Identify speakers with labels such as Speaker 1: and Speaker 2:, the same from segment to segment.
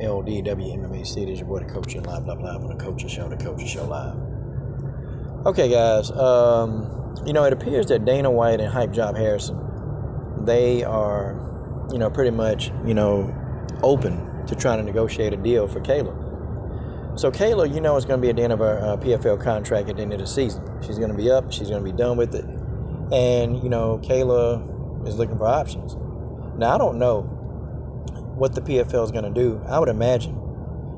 Speaker 1: LDWMMAC. This is your boy, the Coach Live, on the Coach's Show Live. Okay, guys. It appears that Dana White and Hype Job Harrison, they are, pretty much, open to trying to negotiate a deal for Kayla. So Kayla, is going to be at the end of her PFL contract at the end of the season. She's going to be up. She's going to be done with it. And, Kayla is looking for options. Now, I don't know what the PFL is going to do. I would imagine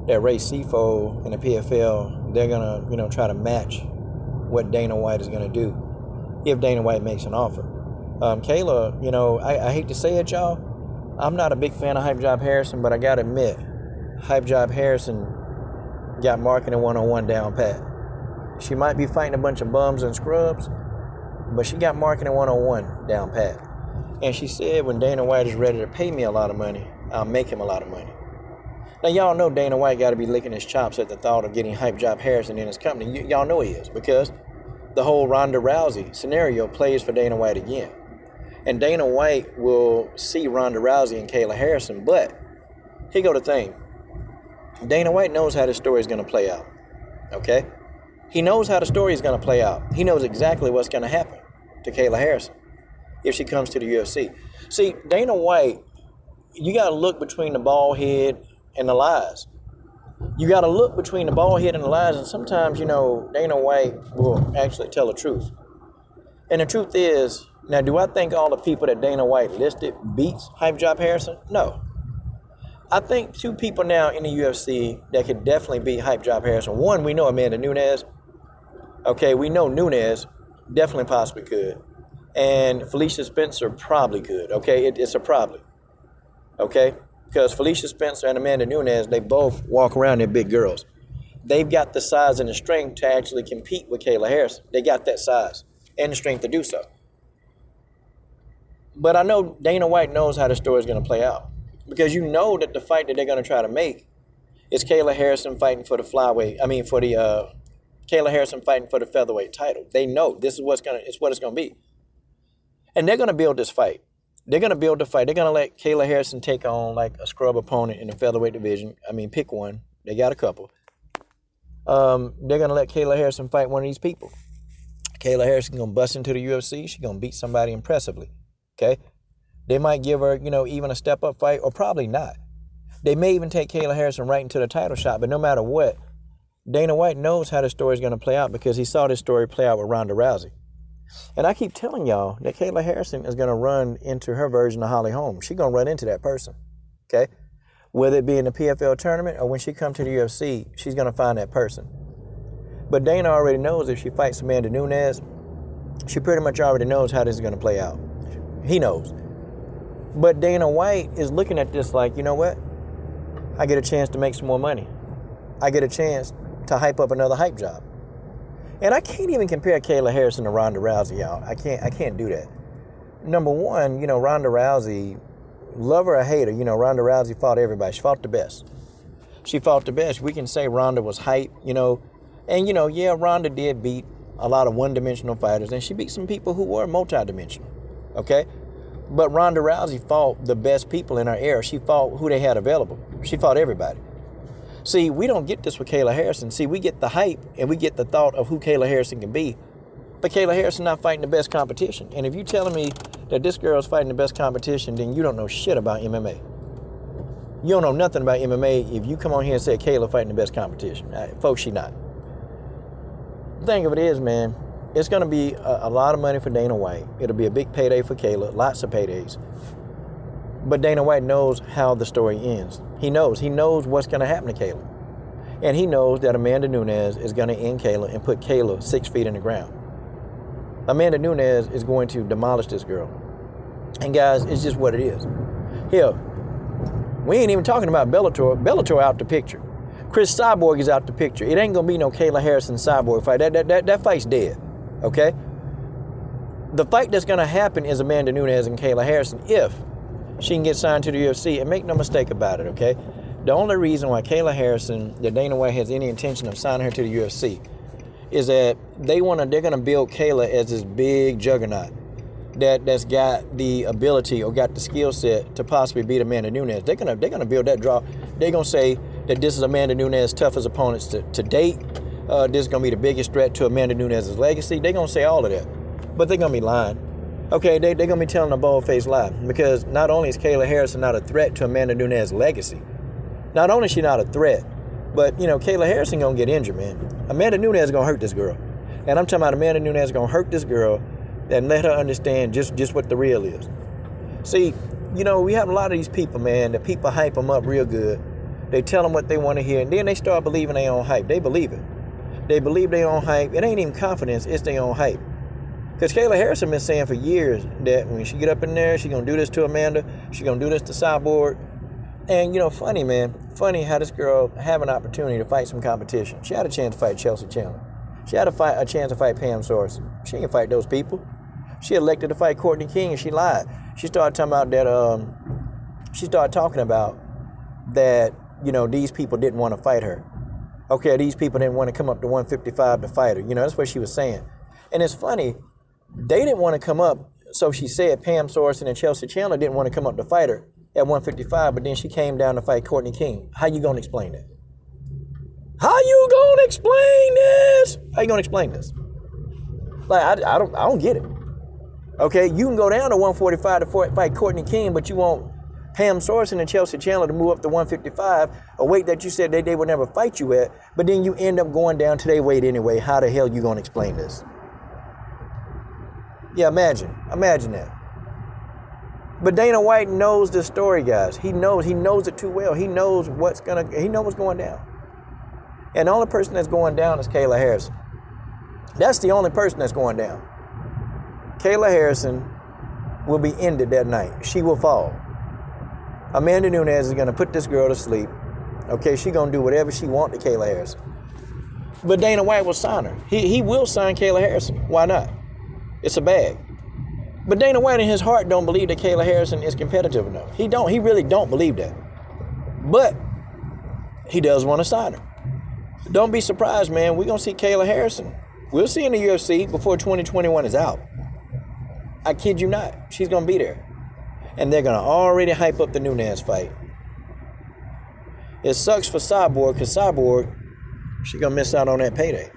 Speaker 1: that Ray Sefo and the PFL, they're going to, try to match what Dana White is going to do if Dana White makes an offer. Kayla, I hate to say it, y'all. I'm not a big fan of Hype Job Harrison, but I got to admit, Hype Job Harrison got marketing 101 down pat. She might be fighting a bunch of bums and scrubs, but she got marketing 101 down pat. And she said, when Dana White is ready to pay me a lot of money, I'll make him a lot of money. Now, y'all know Dana White got to be licking his chops at the thought of getting Hype Job Harrison in his company. Y'all know he is, because the whole Ronda Rousey scenario plays for Dana White again. And Dana White will see Ronda Rousey and Kayla Harrison, but here go the thing. Dana White knows how this story is going to play out, okay? He knows how the story is going to play out. He knows exactly what's going to happen to Kayla Harrison if she comes to the UFC. See, Dana White, you got to look between the bald head and the lies. You got to look between the bald head and the lies, and sometimes, Dana White will actually tell the truth. And the truth is, now, do I think all the people that Dana White listed beats Hype Job Harrison? No. I think two people now in the UFC that could definitely beat Hype Job Harrison. One, we know Amanda Nunes. Okay, we know Nunes definitely possibly could. And Felicia Spencer probably could. Okay, it's a probably. Okay? Because Felicia Spencer and Amanda Nunes, they both walk around, they're big girls. They've got the size and the strength to actually compete with Kayla Harrison. They got that size and the strength to do so. But I know Dana White knows how the story is going to play out. Because you know that the fight that they're going to try to make is Kayla Harrison fighting for the Kayla Harrison fighting for the featherweight title. They know this is what it's going to be. And they're going to build this fight. They're going to build the fight. They're going to let Kayla Harrison take on like a scrub opponent in the featherweight division. Pick one. They got a couple. They're going to let Kayla Harrison fight one of these people. Kayla Harrison going to bust into the UFC. She's going to beat somebody impressively. Okay? They might give her, even a step-up fight, or probably not. They may even take Kayla Harrison right into the title shot, but no matter what, Dana White knows how the story is going to play out because he saw this story play out with Ronda Rousey. And I keep telling y'all that Kayla Harrison is going to run into her version of Holly Holm. She's going to run into that person, okay? Whether it be in the PFL tournament or when she comes to the UFC, she's going to find that person. But Dana already knows if she fights Amanda Nunes, she pretty much already knows how this is going to play out. He knows. But Dana White is looking at this like, you know what? I get a chance to make some more money. I get a chance to hype up another hype job. And I can't even compare Kayla Harrison to Ronda Rousey, y'all. I can't do that. Number one, Ronda Rousey, love her or hate her, Ronda Rousey fought everybody. She fought the best. She fought the best. We can say Ronda was hype, And, Ronda did beat a lot of one-dimensional fighters, and she beat some people who were multi-dimensional, okay? But Ronda Rousey fought the best people in her era. She fought who they had available. She fought everybody. See, we don't get this with Kayla Harrison. See, we get the hype and we get the thought of who Kayla Harrison can be. But Kayla Harrison not fighting the best competition. And if you're telling me that this girl's fighting the best competition, then you don't know shit about MMA. You don't know nothing about MMA if you come on here and say Kayla fighting the best competition. Folks, she not. The thing of it is, man, it's going to be a lot of money for Dana White. It'll be a big payday for Kayla, lots of paydays. But Dana White knows how the story ends. He knows what's going to happen to Kayla. And he knows that Amanda Nunes is going to end Kayla and put Kayla 6 feet in the ground. Amanda Nunes is going to demolish this girl. And guys, it's just what it is. Hell, we ain't even talking about Bellator. Bellator out the picture. Chris Cyborg is out the picture. It ain't going to be no Kayla Harrison Cyborg fight. That fight's dead. Okay? The fight that's going to happen is Amanda Nunes and Kayla Harrison if she can get signed to the UFC. And make no mistake about it, okay? The only reason why Kayla Harrison, that Dana White has any intention of signing her to the UFC, is that they're going to build Kayla as this big juggernaut. that's got the ability or got the skill set to possibly beat Amanda Nunes. They're gonna build that draw. They're gonna say that this is Amanda Nunes' toughest opponents to date. This is gonna be the biggest threat to Amanda Nunes' legacy. They're gonna say all of that, but they're gonna be lying. Okay, they're gonna be telling a bold-faced lie, because not only is Kayla Harrison not a threat to Amanda Nunes' legacy, not only is she not a threat, but Kayla Harrison gonna get injured, man. Amanda Nunes is gonna hurt this girl, and I'm talking about Amanda Nunes is gonna hurt this girl and let her understand just what the real is. See, we have a lot of these people, man, that people hype them up real good. They tell them what they want to hear, and then they start believing their own hype. They believe it. They believe their own hype. It ain't even confidence, it's their own hype. Because Kayla Harrison been saying for years that when she get up in there, she going to do this to Amanda, she going to do this to Cyborg. And, funny, man. Funny how this girl have an opportunity to fight some competition. She had a chance to fight Chelsea Chandler. She had a chance to fight Pam Sorensen. She didn't fight those people. She elected to fight Courtney King, and she lied. She started talking about that. She started talking about that. These people didn't want to fight her. Okay, these people didn't want to come up to 155 to fight her. That's what she was saying. And it's funny, they didn't want to come up. So she said Pam Sorensen and Chelsea Chandler didn't want to come up to fight her at 155, but then she came down to fight Courtney King. How you gonna explain that? How you gonna explain this? How you gonna explain this? Like I don't get it. Okay, you can go down to 145 to fight Courtney King, but you want Pam Sorensen and Chelsea Chandler to move up to 155, a weight that you said they would never fight you at, but then you end up going down to their weight anyway. How the hell you gonna explain this? Yeah, imagine that. But Dana White knows this story, guys. He knows it too well. He knows what's going down. And the only person that's going down is Kayla Harrison. That's the only person that's going down. Kayla Harrison will be ended that night. She will fall. Amanda Nunes is going to put this girl to sleep. Okay, she's going to do whatever she wants to Kayla Harrison. But Dana White will sign her. He will sign Kayla Harrison. Why not? It's a bag. But Dana White in his heart don't believe that Kayla Harrison is competitive enough. He don't. He really don't believe that. But he does want to sign her. Don't be surprised, man. We're going to see Kayla Harrison. We'll see in the UFC before 2021 is out. I kid you not. She's going to be there. And they're going to already hype up the Nunes fight. It sucks for Cyborg, because Cyborg, she's going to miss out on that payday.